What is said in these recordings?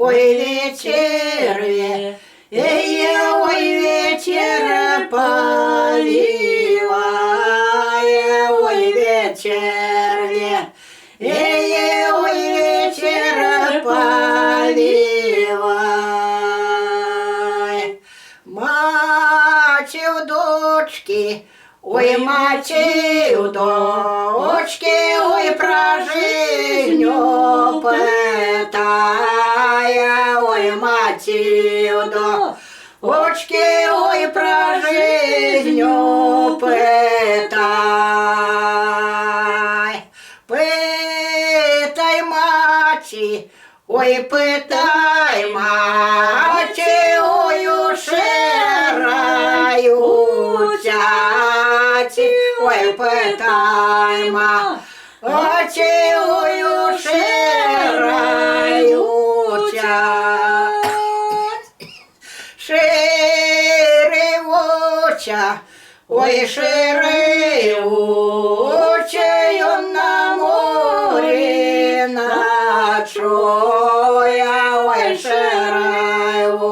ой, вечерве, ой, вечер поливая, ой, вечерве, ой, вечер поливай. Мать у дочки, ой, мать у дочки, ой, про жизнью пытая, ой, мать у дочки, ой, про жизнью пытай. Пытай, мати, ой, пытай, мати, ой, ушираю тяти, ой, пытай, мати, ой, ушираю тяти. Шири оча, ой, шири очею на морі ночуя, ой, шири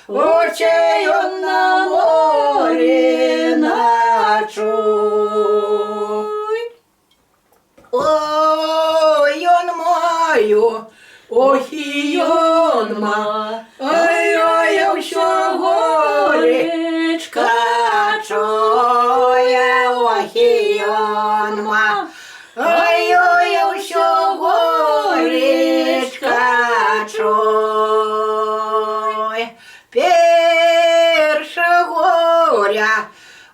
очею на морі ночуй. Ой, он маю, ох і он ма, ой, що горечка чує, ох і он ма, ой, що горечка чує. Перше горя,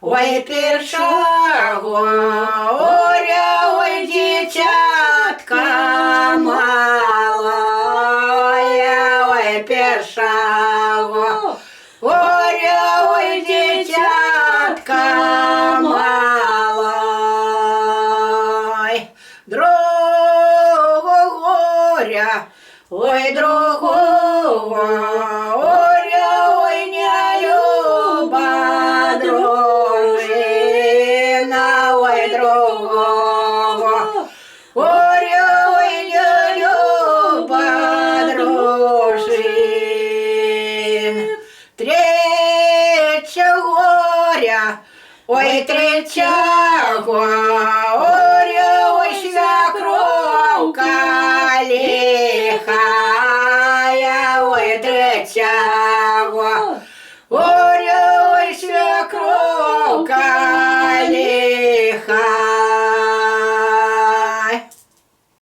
ой, перше горя, ой, дитятка малая, ой, перше горя, ой, дитятка малой. Другого горя, ой, другого горя, ой, не люба дружина, ой, другого горя, ой, не люба дружин. Третье горя, ой, третье горя,